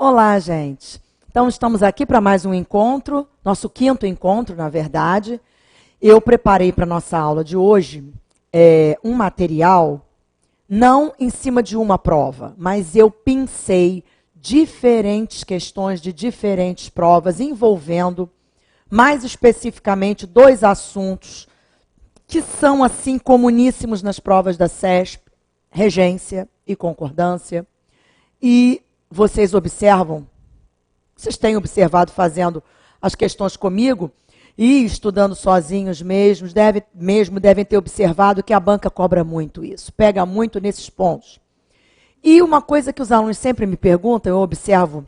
Olá, gente. Então, estamos aqui para mais um encontro, nosso quinto encontro, na verdade. Eu preparei para a nossa aula de hoje um material, não em cima de uma prova, mas eu pensei diferentes questões de diferentes provas, envolvendo, mais especificamente, dois assuntos que são, assim, comuníssimos nas provas da CESP, regência e concordância. E vocês observam, vocês têm observado fazendo as questões comigo e estudando sozinhos mesmos, devem ter observado que a banca cobra muito isso, pega muito nesses pontos. E uma coisa que os alunos sempre me perguntam, eu observo,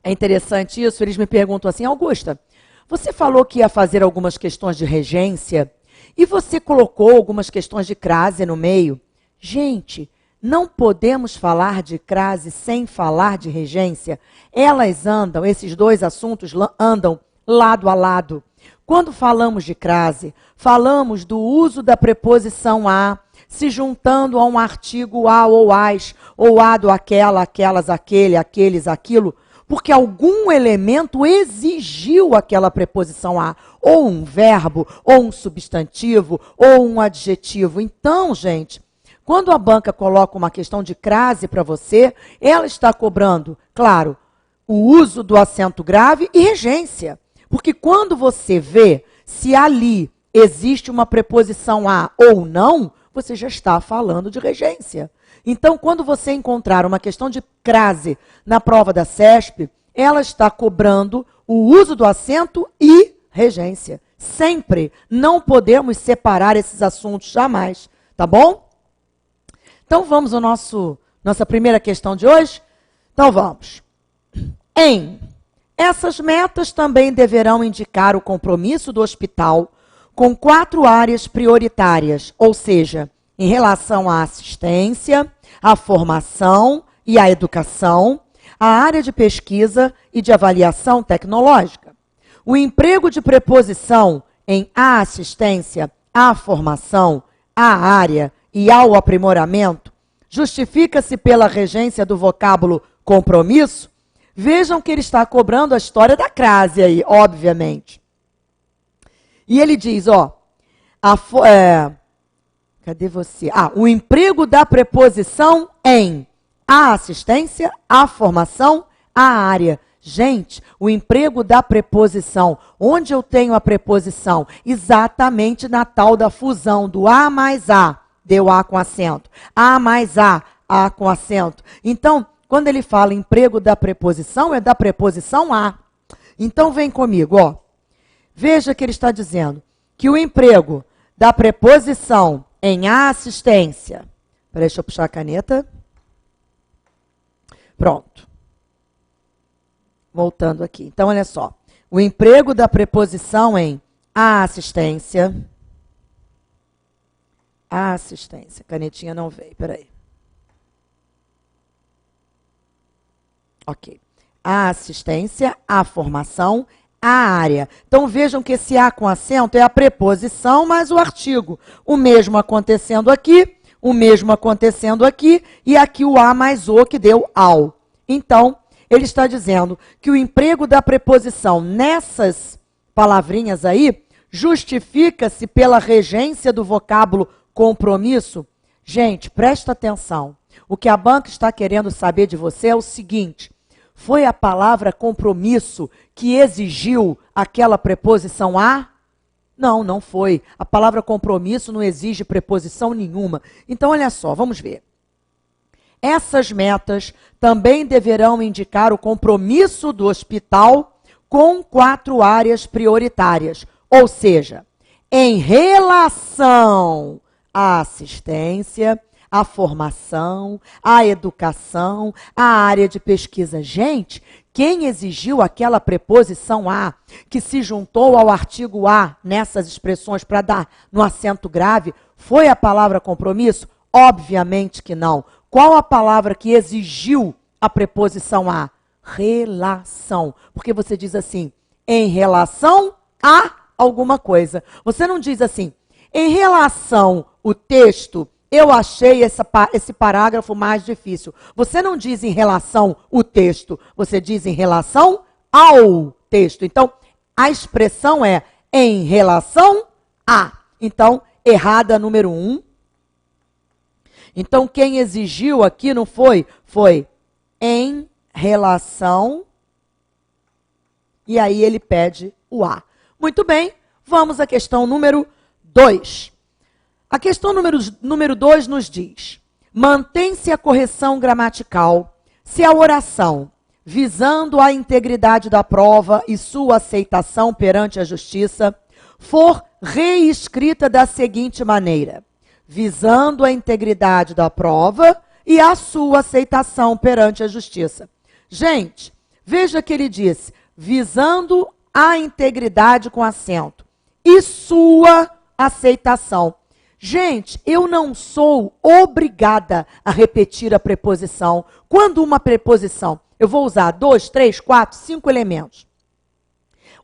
é interessante isso, eles me perguntam assim: Augusta, você falou que ia fazer algumas questões de regência e você colocou algumas questões de crase no meio. Gente, não podemos falar de crase sem falar de regência. Elas andam, esses dois assuntos andam lado a lado. Quando falamos de crase, falamos do uso da preposição a, se juntando a um artigo a ou as, ou a do aquela, aquelas, aquele, aqueles, aquilo, porque algum elemento exigiu aquela preposição a, ou um verbo, ou um substantivo, ou um adjetivo. Então, gente, quando a banca coloca uma questão de crase para você, ela está cobrando, claro, o uso do acento grave e regência. Porque quando você vê se ali existe uma preposição a ou não, você já está falando de regência. Então, quando você encontrar uma questão de crase na prova da CESP, ela está cobrando o uso do acento e regência. Sempre. Não podemos separar esses assuntos jamais. Tá bom? Então, vamos ao nossa primeira questão de hoje? Então, vamos. Essas metas também deverão indicar o compromisso do hospital com 4 áreas prioritárias, ou seja, em relação à assistência, à formação e à educação, à área de pesquisa e de avaliação tecnológica. O emprego de preposição em à assistência, à formação, à área e ao aprimoramento justifica-se pela regência do vocábulo compromisso. Vejam que ele está cobrando a história da crase aí, obviamente. E ele diz, cadê você? O emprego da preposição em a assistência, a formação, a área. Gente, o emprego da preposição. Onde eu tenho a preposição? Exatamente na tal da fusão do a mais a. Deu a com acento. A mais a com acento. Então, quando ele fala emprego da preposição, é da preposição a. Então, vem comigo, Veja que ele está dizendo que o emprego da preposição em a assistência. Deixa eu puxar a caneta. Pronto. Voltando aqui. Então, olha só. O emprego da preposição em a assistência. A assistência. Canetinha não veio, peraí. Ok. A assistência, a formação, a área. Então, vejam que esse a com acento é a preposição mais o artigo. O mesmo acontecendo aqui, o mesmo acontecendo aqui, e aqui o a mais o que deu ao. Então, ele está dizendo que o emprego da preposição nessas palavrinhas aí justifica-se pela regência do vocábulo compromisso. Gente, presta atenção. O que a banca está querendo saber de você é o seguinte: foi a palavra compromisso que exigiu aquela preposição a? Não, não foi. A palavra compromisso não exige preposição nenhuma. Então, olha só, vamos ver. Essas metas também deverão indicar o compromisso do hospital com 4 áreas prioritárias. Ou seja, em relação à assistência, à formação, à educação, à área de pesquisa. Gente, quem exigiu aquela preposição a, que se juntou ao artigo a nessas expressões para dar no acento grave, foi a palavra compromisso? Obviamente que não. Qual a palavra que exigiu a preposição a? Relação. Porque você diz assim, em relação a alguma coisa. Você não diz assim, em relação o texto eu achei esse parágrafo mais difícil. Você não diz em relação ao texto, você diz em relação ao texto. Então, a expressão é em relação a. Então, errada número 1. Então, quem exigiu aqui não foi? Foi em relação. E aí ele pede o a. Muito bem, vamos à questão número 2. A questão número 2 nos diz: mantém-se a correção gramatical se a oração, visando a integridade da prova e sua aceitação perante a justiça, for reescrita da seguinte maneira: visando a integridade da prova e a sua aceitação perante a justiça. Gente, veja que ele disse, visando a integridade com acento e sua aceitação. Gente, eu não sou obrigada a repetir a preposição. Quando uma preposição, eu vou usar 2, 3, 4, 5 elementos.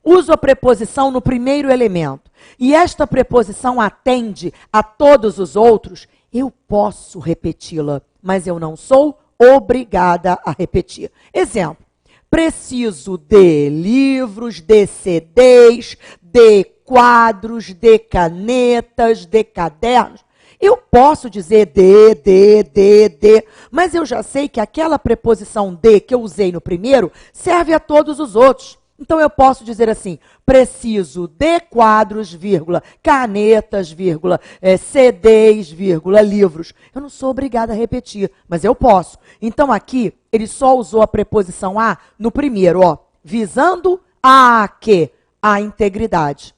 Uso a preposição no primeiro elemento. E esta preposição atende a todos os outros, eu posso repeti-la, mas eu não sou obrigada a repetir. Exemplo, preciso de livros, de CDs, de quadros, de canetas, de cadernos. Eu posso dizer de, mas eu já sei que aquela preposição de que eu usei no primeiro serve a todos os outros. Então eu posso dizer assim, preciso de quadros, vírgula, canetas, vírgula, CDs, vírgula, livros. Eu não sou obrigada a repetir, mas eu posso. Então aqui ele só usou a preposição a no primeiro, ó, visando a quê? A integridade.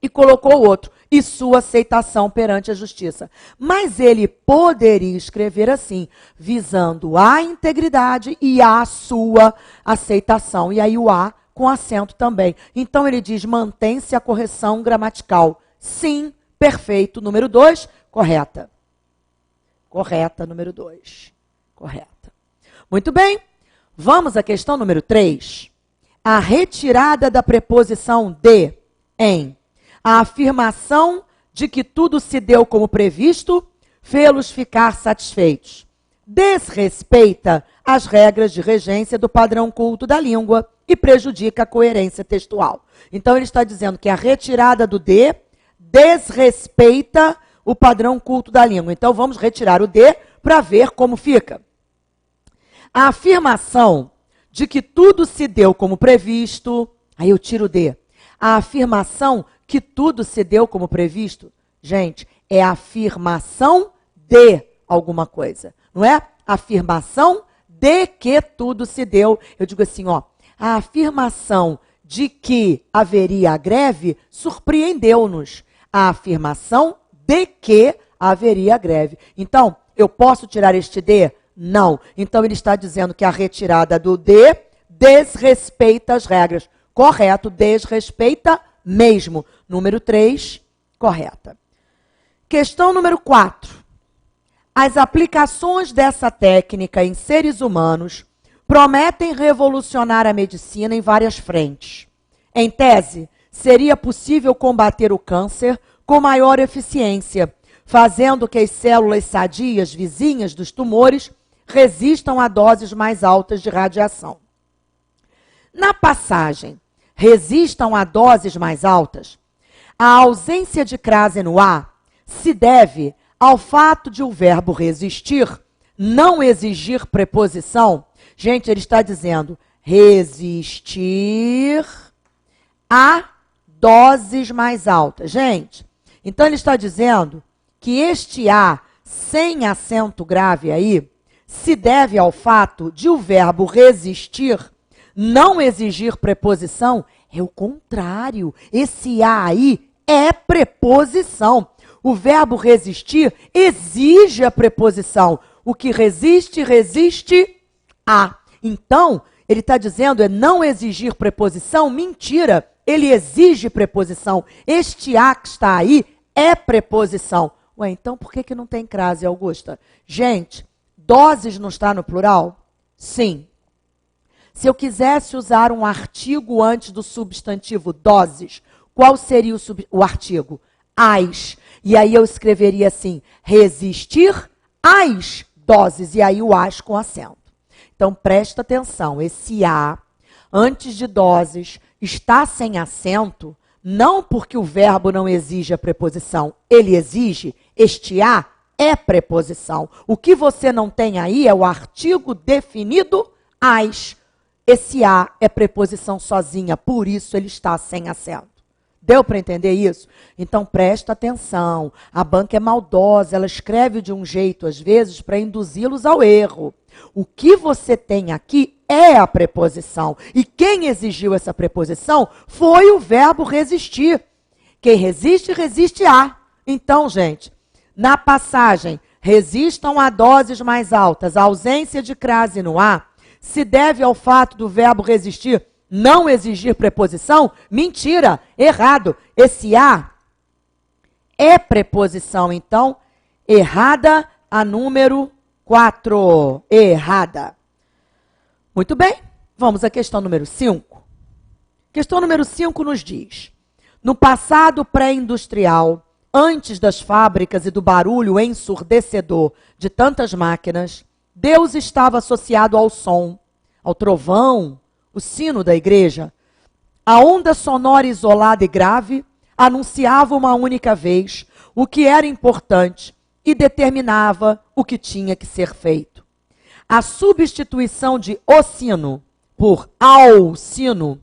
E colocou o outro, e sua aceitação perante a justiça. Mas ele poderia escrever assim, visando a integridade e a sua aceitação. E aí o a com acento também. Então ele diz, mantém-se a correção gramatical. Sim, perfeito. Número 2, correta. Correta, número 2. Correta. Muito bem, vamos à questão número 3. A retirada da preposição de em a afirmação de que tudo se deu como previsto, fê-los ficar satisfeitos. Desrespeita as regras de regência do padrão culto da língua e prejudica a coerência textual. Então, ele está dizendo que a retirada do de desrespeita o padrão culto da língua. Então, vamos retirar o de para ver como fica. A afirmação de que tudo se deu como previsto, aí eu tiro o de. A afirmação que tudo se deu como previsto, gente, é a afirmação de alguma coisa, não é? A afirmação de que tudo se deu. Eu digo assim, ó, a afirmação de que haveria a greve surpreendeu-nos. A afirmação de que haveria a greve. Então, eu posso tirar este de? Não. Então, ele está dizendo que a retirada do de desrespeita as regras. Correto, desrespeita mesmo. Número 3, correta. Questão número 4. As aplicações dessa técnica em seres humanos prometem revolucionar a medicina em várias frentes. Em tese, seria possível combater o câncer com maior eficiência, fazendo que as células sadias vizinhas dos tumores resistam a doses mais altas de radiação. Na passagem, resistam a doses mais altas, a ausência de crase no A se deve ao fato de o verbo resistir não exigir preposição. Gente, ele está dizendo resistir a doses mais altas. Gente, então ele está dizendo que este A sem acento grave aí se deve ao fato de o verbo resistir não exigir preposição. É o contrário. Esse a aí é preposição. O verbo resistir exige a preposição. O que resiste, resiste a. Então, ele está dizendo é não exigir preposição. Mentira. Ele exige preposição. Este a que está aí é preposição. Ué, então por que não tem crase, Augusta? Gente, doses não está no plural? Sim. Se eu quisesse usar um artigo antes do substantivo doses, qual seria o artigo? As. E aí eu escreveria assim, resistir às doses, e aí o as com acento. Então, presta atenção, esse a, antes de doses, está sem acento, não porque o verbo não exige a preposição, ele exige, este a é preposição. O que você não tem aí é o artigo definido as. Esse a é preposição sozinha, por isso ele está sem acento. Deu para entender isso? Então presta atenção, a banca é maldosa, ela escreve de um jeito às vezes para induzi-los ao erro. O que você tem aqui é a preposição. E quem exigiu essa preposição foi o verbo resistir. Quem resiste, resiste a. Então, gente, na passagem, resistam a doses mais altas, a ausência de crase no a, se deve ao fato do verbo resistir não exigir preposição? Mentira, errado. Esse a é preposição, então, errada a número 4. Errada. Muito bem, vamos à questão número 5. Questão número 5 nos diz: no passado pré-industrial, antes das fábricas e do barulho ensurdecedor de tantas máquinas, Deus estava associado ao som, ao trovão, o sino da igreja. A onda sonora isolada e grave anunciava uma única vez o que era importante e determinava o que tinha que ser feito. A substituição de o sino por ao sino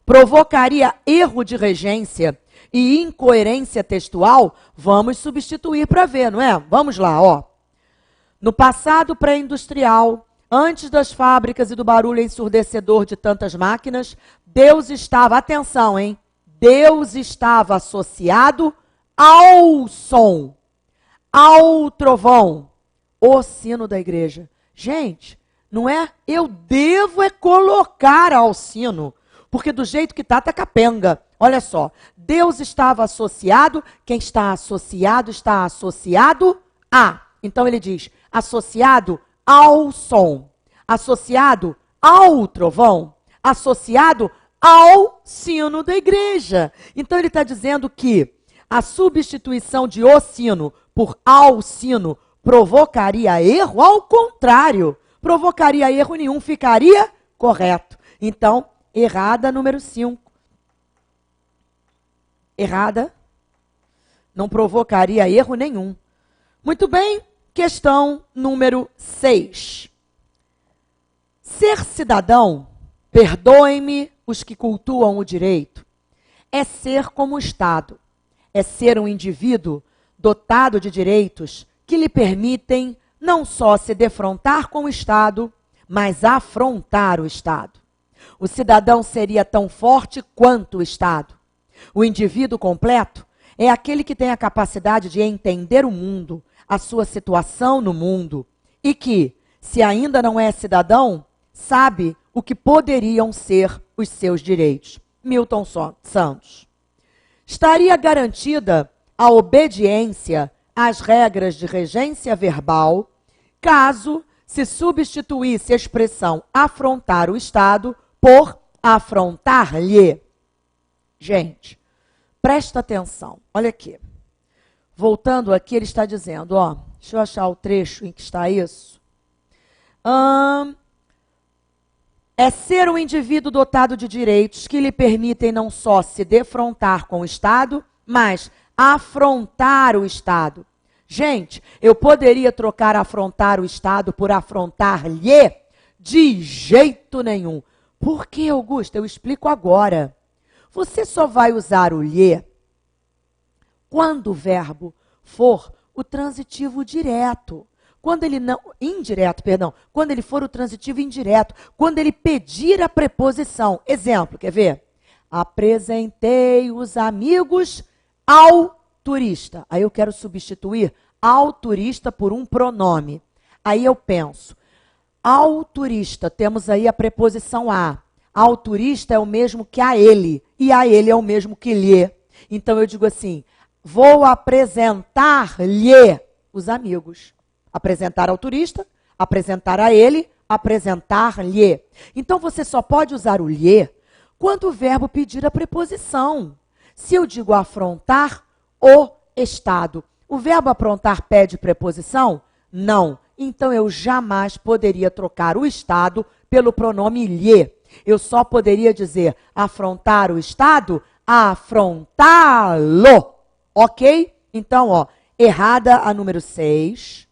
provocaria erro de regência e incoerência textual. Vamos substituir para ver, não é? Vamos lá, ó. No passado pré-industrial, antes das fábricas e do barulho ensurdecedor de tantas máquinas, Deus estava, atenção, hein? Deus estava associado ao som, ao trovão, o sino da igreja. Gente, não é eu devo é colocar ao sino, porque do jeito que tá capenga. Olha só, Deus estava associado, quem está associado a. Então ele diz, associado ao som, associado ao trovão, associado ao sino da igreja. Então ele está dizendo que a substituição de o sino por ao sino provocaria erro, ao contrário, provocaria erro nenhum, ficaria correto. Então, errada número 5. Errada, não provocaria erro nenhum. Muito bem, questão número 6. Ser cidadão, perdoem-me os que cultuam o direito, é ser como o Estado, é ser um indivíduo dotado de direitos que lhe permitem não só se defrontar com o Estado, mas afrontar o Estado. O cidadão seria tão forte quanto o Estado. O indivíduo completo é aquele que tem a capacidade de entender o mundo, a sua situação no mundo, e que, se ainda não é cidadão, sabe o que poderiam ser os seus direitos. Milton Santos. Estaria garantida a obediência às regras de regência verbal, caso se substituísse a expressão afrontar o Estado por afrontar-lhe. Gente, presta atenção, olha aqui. Voltando aqui, ele está dizendo, ó, deixa eu achar o trecho em que está isso. É ser um indivíduo dotado de direitos que lhe permitem não só se defrontar com o Estado, mas afrontar o Estado. Gente, eu poderia trocar afrontar o Estado por afrontar-lhe? De jeito nenhum. Por que, Augusto? Eu explico agora. Você só vai usar o lhe quando o verbo for o transitivo direto. Quando ele não, indireto, perdão, quando ele for o transitivo indireto, quando ele pedir a preposição. Exemplo, quer ver? Apresentei os amigos ao turista. Aí eu quero substituir ao turista por um pronome. Aí eu penso, ao turista, temos aí a preposição a. Ao turista é o mesmo que a ele, e a ele é o mesmo que lhe. Então eu digo assim, vou apresentar-lhe os amigos. Apresentar ao turista, apresentar a ele, apresentar-lhe. Então você só pode usar o lhe quando o verbo pedir a preposição. Se eu digo afrontar, o estado. O verbo aprontar pede preposição? Não. Então, eu jamais poderia trocar o estado pelo pronome lhe. Eu só poderia dizer afrontar o estado, afrontá-lo. Ok? Então, ó, errada a número 6.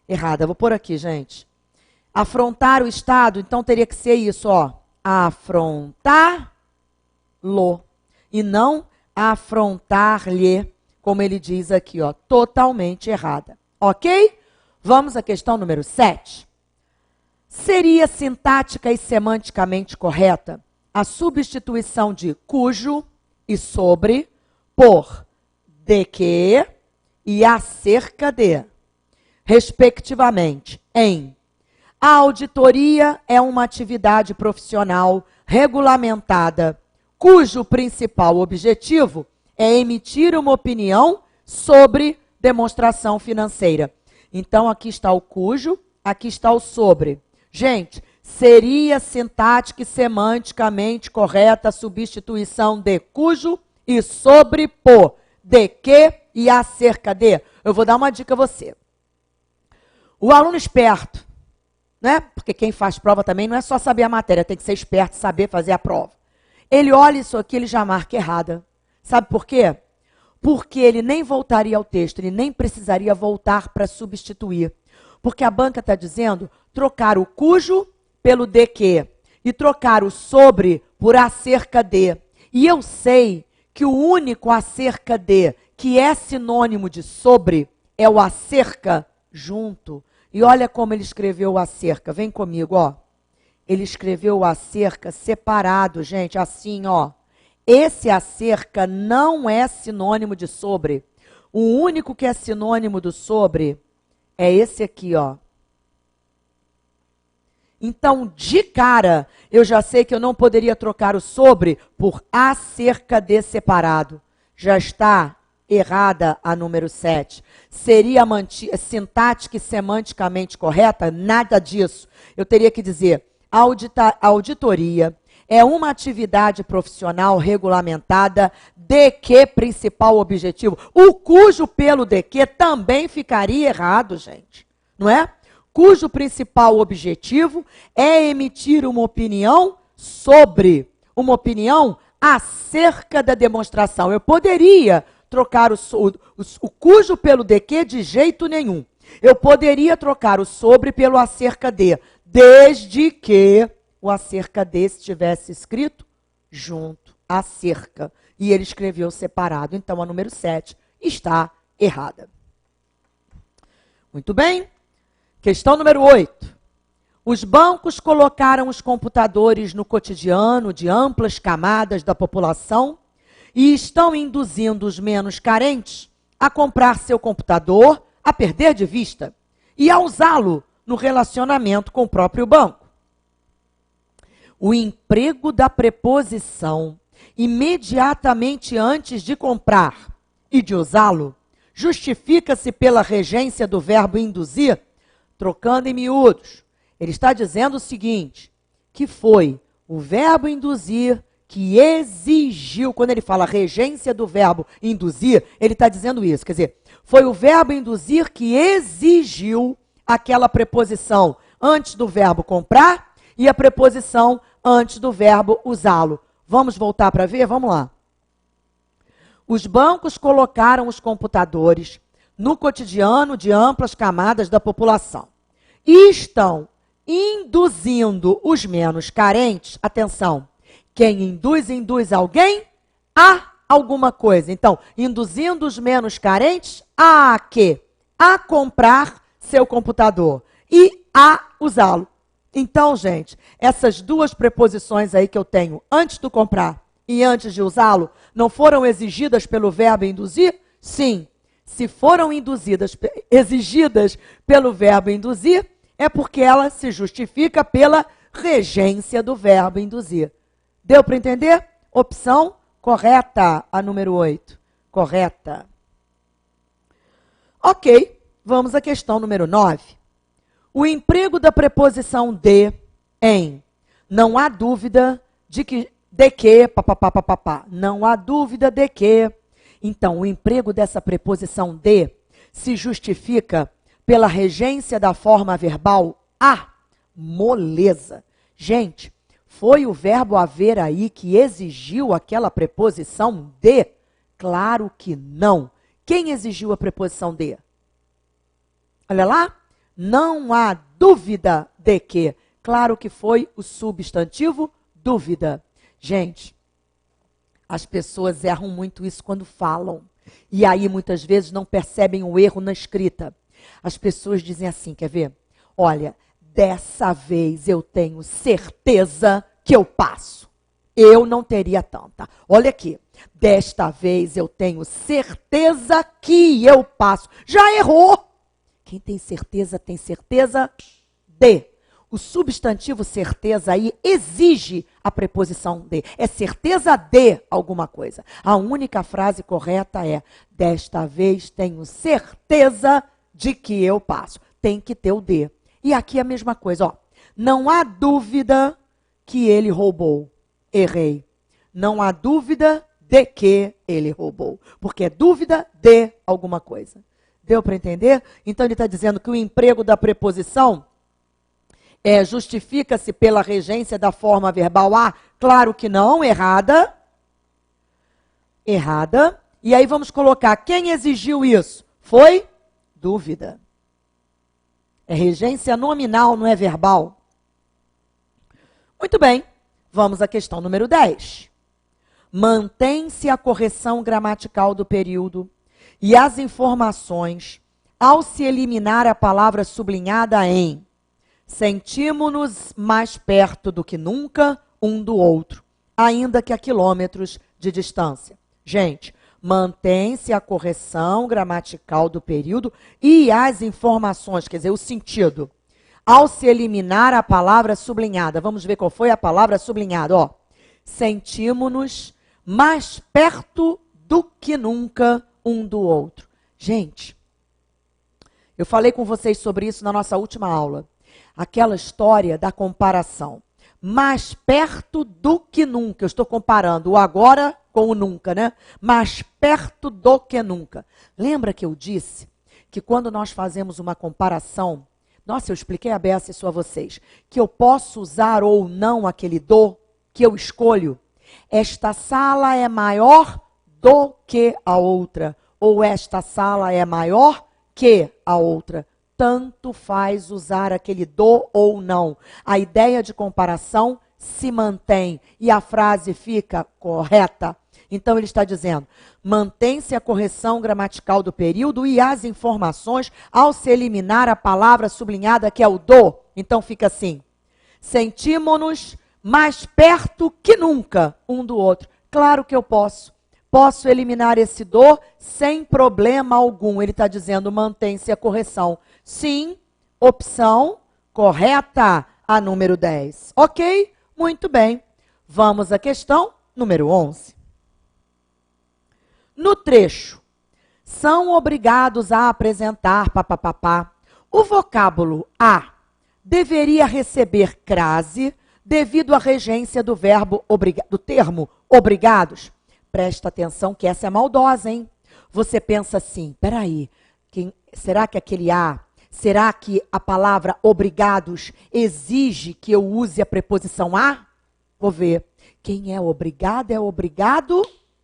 Errada, vou pôr aqui, gente. Afrontar o estado, então teria que ser isso, ó. Afrontá-lo. E não afrontar-lhe, como ele diz aqui, ó. Totalmente errada. Ok? Vamos à questão número 7. Seria sintática e semanticamente correta a substituição de cujo e sobre por de que e acerca de, respectivamente, em a auditoria é uma atividade profissional regulamentada, cujo principal objetivo é emitir uma opinião sobre demonstração financeira. Então, aqui está o cujo, aqui está o sobre. Gente, seria sintática e semanticamente correta a substituição de cujo e sobre por de que e acerca de. Eu vou dar uma dica a você. O aluno esperto, né? Porque quem faz prova também não é só saber a matéria, tem que ser esperto e saber fazer a prova. Ele olha isso aqui, ele já marca errada. Sabe por quê? Porque ele nem voltaria ao texto, ele nem precisaria voltar para substituir. Porque a banca está dizendo trocar o cujo pelo de que e trocar o sobre por acerca de. E eu sei que o único acerca de que é sinônimo de sobre é o acerca junto. E olha como ele escreveu o acerca. Vem comigo, ó. Ele escreveu o acerca separado, gente, assim, ó. Esse acerca não é sinônimo de sobre. O único que é sinônimo do sobre é esse aqui, ó. Então, de cara, eu já sei que eu não poderia trocar o sobre por acerca de separado. Já está errada a número 7. Seria sintática e semanticamente correta? Nada disso. Eu teria que dizer, auditoria é uma atividade profissional regulamentada de que principal objetivo? O cujo pelo de que também ficaria errado, gente. Não é? Cujo principal objetivo é emitir uma opinião sobre, uma opinião acerca da demonstração. Eu poderia trocar o cujo pelo de que de jeito nenhum. Eu poderia trocar o sobre pelo acerca de, desde que o acerca de estivesse escrito junto, acerca. E ele escreveu separado. Então, a número 7 está errada. Muito bem. Questão número 8. Os bancos colocaram os computadores no cotidiano de amplas camadas da população e estão induzindo os menos carentes a comprar seu computador, a perder de vista e a usá-lo no relacionamento com o próprio banco. O emprego da preposição imediatamente antes de comprar e de usá-lo justifica-se pela regência do verbo induzir, trocando em miúdos. Ele está dizendo o seguinte, que foi o verbo induzir que exigiu, quando ele fala regência do verbo induzir, ele está dizendo isso, quer dizer, foi o verbo induzir que exigiu aquela preposição antes do verbo comprar e a preposição antes do verbo usá-lo. Vamos voltar para ver? Vamos lá. Os bancos colocaram os computadores no cotidiano de amplas camadas da população e estão induzindo os menos carentes, atenção, quem induz alguém a alguma coisa. Então, induzindo os menos carentes a quê? A comprar seu computador e a usá-lo. Então, gente, essas duas preposições aí que eu tenho antes do comprar e antes de usá-lo, não foram exigidas pelo verbo induzir? Sim. Se foram exigidas pelo verbo induzir, é porque ela se justifica pela regência do verbo induzir. Deu para entender? Opção correta, a número 8. Correta. Ok, vamos à questão número 9. O emprego da preposição de em não há dúvida de de que, papapá. Não há dúvida de que. Então, o emprego dessa preposição de se justifica pela regência da forma verbal a, moleza. Gente, foi o verbo haver aí que exigiu aquela preposição de? Claro que não. Quem exigiu a preposição de? Olha lá. Não há dúvida de que. Claro que foi o substantivo dúvida. Gente, as pessoas erram muito isso quando falam. E aí, muitas vezes, não percebem o erro na escrita. As pessoas dizem assim, quer ver? Olha, dessa vez eu tenho certeza que eu passo. Eu não teria tanta. Olha aqui, desta vez eu tenho certeza que eu passo. Já errou. Quem tem certeza de. O substantivo certeza aí exige a preposição de. É certeza de alguma coisa. A única frase correta é: desta vez tenho certeza de que eu passo. Tem que ter o de. E aqui é a mesma coisa, ó. Não há dúvida que ele roubou. Errei. Não há dúvida de que ele roubou. Porque é dúvida de alguma coisa. Deu para entender? Então ele está dizendo que o emprego da preposição justifica-se pela regência da forma verbal a? Claro que não, errada. Errada. E aí vamos colocar, quem exigiu isso? Foi? Dúvida. É regência nominal, não é verbal. Muito bem, vamos à questão número 10. Mantém-se a correção gramatical do período e as informações ao se eliminar a palavra sublinhada em sentimos-nos mais perto do que nunca um do outro, ainda que a quilômetros de distância. Gente, mantém-se a correção gramatical do período e as informações, quer dizer, o sentido. Ao se eliminar a palavra sublinhada, vamos ver qual foi a palavra sublinhada, ó. Sentimos-nos mais perto do que nunca um do outro. Gente, eu falei com vocês sobre isso na nossa última aula. Aquela história da comparação. Mais perto do que nunca. Eu estou comparando o agora com o nunca, né? Mais perto do que nunca. Lembra que eu disse que quando nós fazemos uma comparação, nossa, eu expliquei a beça isso a vocês, que eu posso usar ou não aquele do que eu escolho. Esta sala é maior do que a outra. Ou esta sala é maior que a outra. Tanto faz usar aquele do ou não. A ideia de comparação se mantém e a frase fica correta. Então ele está dizendo, mantém-se a correção gramatical do período e as informações ao se eliminar a palavra sublinhada que é o do. Então fica assim, sentimos-nos mais perto que nunca um do outro. Claro que eu posso. Posso eliminar esse do sem problema algum. Ele está dizendo, mantém-se a correção. Sim, opção correta, a número 10. Ok? Muito bem. Vamos à questão número 11. No trecho, são obrigados a apresentar papapá. O vocábulo a deveria receber crase devido à regência do verbo do termo obrigados. Presta atenção que essa é maldosa, hein? Você pensa assim, peraí, será que aquele a, será que a palavra obrigados exige que eu use a preposição a? Vou ver. Quem é obrigado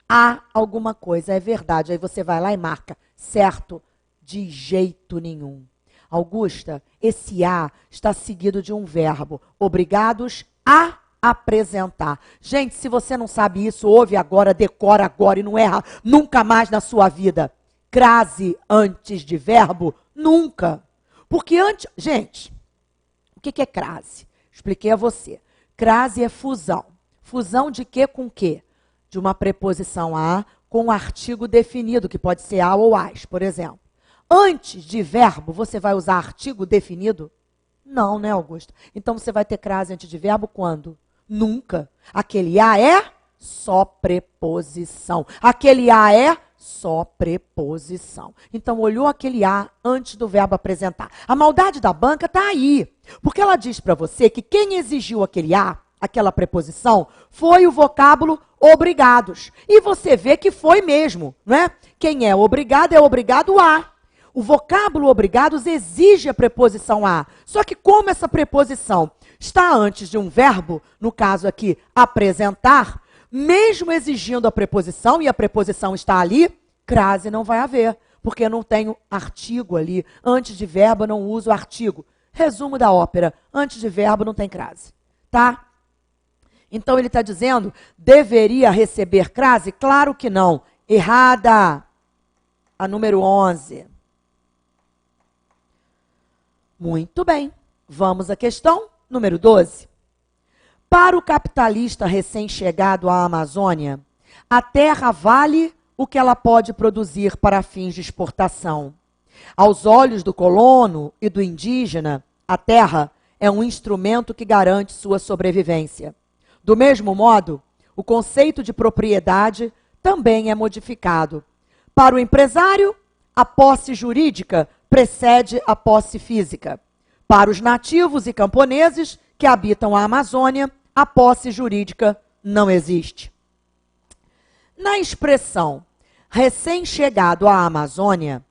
a alguma coisa, é verdade. Aí você vai lá e marca, certo? De jeito nenhum. Augusta, esse a está seguido de um verbo, obrigados a apresentar. Gente, se você não sabe isso, ouve agora, decora agora e não erra nunca mais na sua vida. Crase antes de verbo? Nunca. Porque antes... Gente, o que é crase? Expliquei a você. Crase é fusão. Fusão de quê com quê? De uma preposição a com um artigo definido, que pode ser a ou as, por exemplo. Antes de verbo, você vai usar artigo definido? Não, né, Augusto? Então você vai ter crase antes de verbo quando? Nunca. Aquele a é só preposição. Aquele a é só preposição. Então, olhou aquele a antes do verbo apresentar. A maldade da banca está aí. Porque ela diz para você que quem exigiu aquele a, aquela preposição foi o vocábulo obrigados. E você vê que foi mesmo, não é? Quem é obrigado a. O vocábulo obrigados exige a preposição a. Só que como essa preposição está antes de um verbo, no caso aqui, apresentar, mesmo exigindo a preposição, e a preposição está ali, crase não vai haver, porque eu não tenho artigo ali. Antes de verbo eu não uso artigo. Resumo da ópera, antes de verbo não tem crase, tá? Então ele está dizendo, deveria receber crase? Claro que não. Errada. A número 11. Muito bem. Vamos à questão número 12. Para o capitalista recém-chegado à Amazônia, a terra vale o que ela pode produzir para fins de exportação. Aos olhos do colono e do indígena, a terra é um instrumento que garante sua sobrevivência. Do mesmo modo, o conceito de propriedade também é modificado. Para o empresário, a posse jurídica precede a posse física. Para os nativos e camponeses que habitam a Amazônia, a posse jurídica não existe. Na expressão recém-chegado à Amazônia,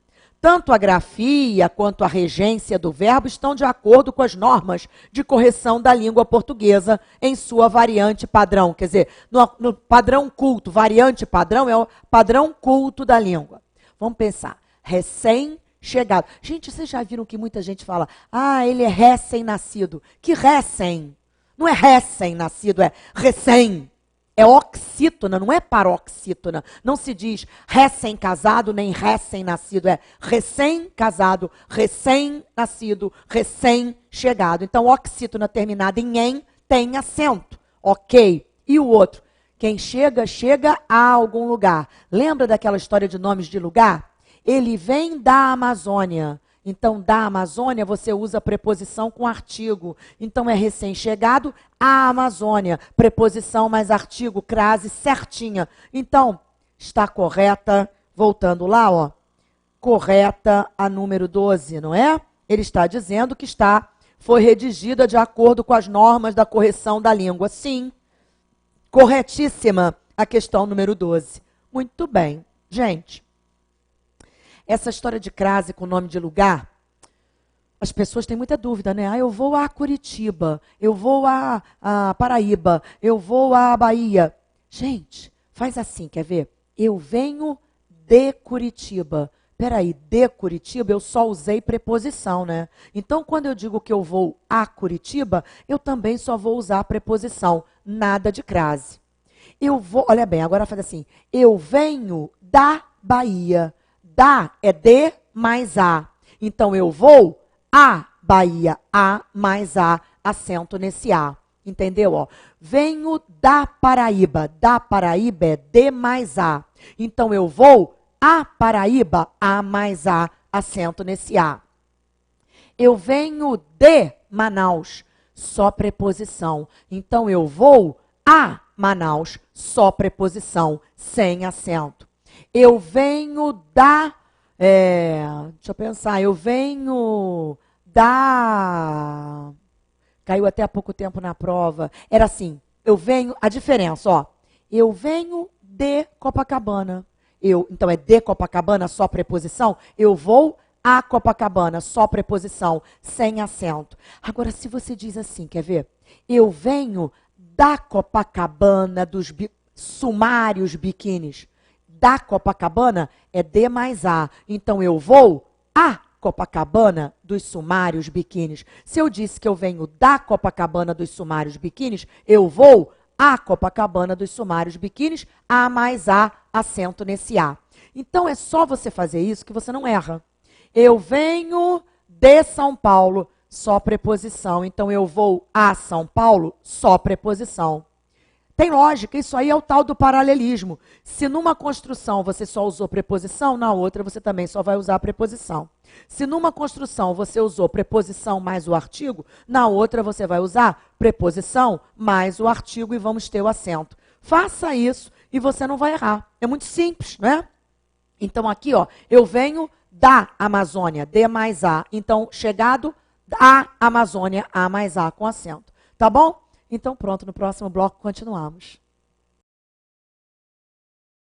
tanto a grafia quanto a regência do verbo estão de acordo com as normas de correção da língua portuguesa em sua variante padrão. Quer dizer, no padrão culto, variante padrão é o padrão culto da língua. Vamos pensar, recém-chegado. Gente, vocês já viram que muita gente fala, ele é recém-nascido. Que recém? Não é recém-nascido, é recém. É oxítona, não é paroxítona. Não se diz recém-casado nem recém-nascido. É recém-casado, recém-nascido, recém-chegado. Então, oxítona terminada em "em" tem acento. Ok. E o outro? Quem chega, chega a algum lugar. Lembra daquela história de nomes de lugar? Ele vem da Amazônia. Então, da Amazônia, você usa a preposição com artigo. Então, é recém-chegado à Amazônia. Preposição mais artigo, crase certinha. Então, está correta, voltando lá, ó. Correta a número 12, não é? Ele está dizendo que foi redigida de acordo com as normas da correção da língua. Sim, corretíssima a questão número 12. Muito bem. Gente, essa história de crase com nome de lugar, as pessoas têm muita dúvida, né? Eu vou a Curitiba, eu vou a Paraíba, eu vou a Bahia. Gente, faz assim, quer ver? Eu venho de Curitiba. Peraí, de Curitiba eu só usei preposição, né? Então, quando eu digo que eu vou a Curitiba, eu também só vou usar a preposição, nada de crase. Eu vou, olha bem, agora faz assim, eu venho da Bahia. Da é de mais a. Então, eu vou a Bahia. A mais a, acento nesse a. Entendeu? Ó? Venho da Paraíba. Da Paraíba é de mais a. Então, eu vou a Paraíba. A mais a, acento nesse a. Eu venho de Manaus. Só preposição. Então, eu vou a Manaus. Só preposição, sem acento. Eu venho da, deixa eu pensar, eu venho da, caiu até há pouco tempo na prova, era assim, eu venho, a diferença, ó, eu venho de Copacabana, então é de Copacabana, só preposição, eu vou a Copacabana, só preposição, sem acento. Agora, se você diz assim, quer ver? Eu venho da Copacabana dos sumários biquínis. Da Copacabana é de mais a. Então, eu vou a Copacabana dos sumários biquínis. Se eu disse que eu venho da Copacabana dos sumários biquínis, eu vou a Copacabana dos sumários biquínis, a mais a, acento nesse a. Então, é só você fazer isso que você não erra. Eu venho de São Paulo, só preposição. Então, eu vou a São Paulo, só preposição. Tem lógica, isso aí é o tal do paralelismo. Se numa construção você só usou preposição, na outra você também só vai usar a preposição. Se numa construção você usou preposição mais o artigo, na outra você vai usar preposição mais o artigo e vamos ter o acento. Faça isso e você não vai errar. É muito simples, né? Então aqui, ó, eu venho da Amazônia, de mais a. Então, chegado a Amazônia, a mais a com acento. Tá bom? Então pronto, no próximo bloco continuamos.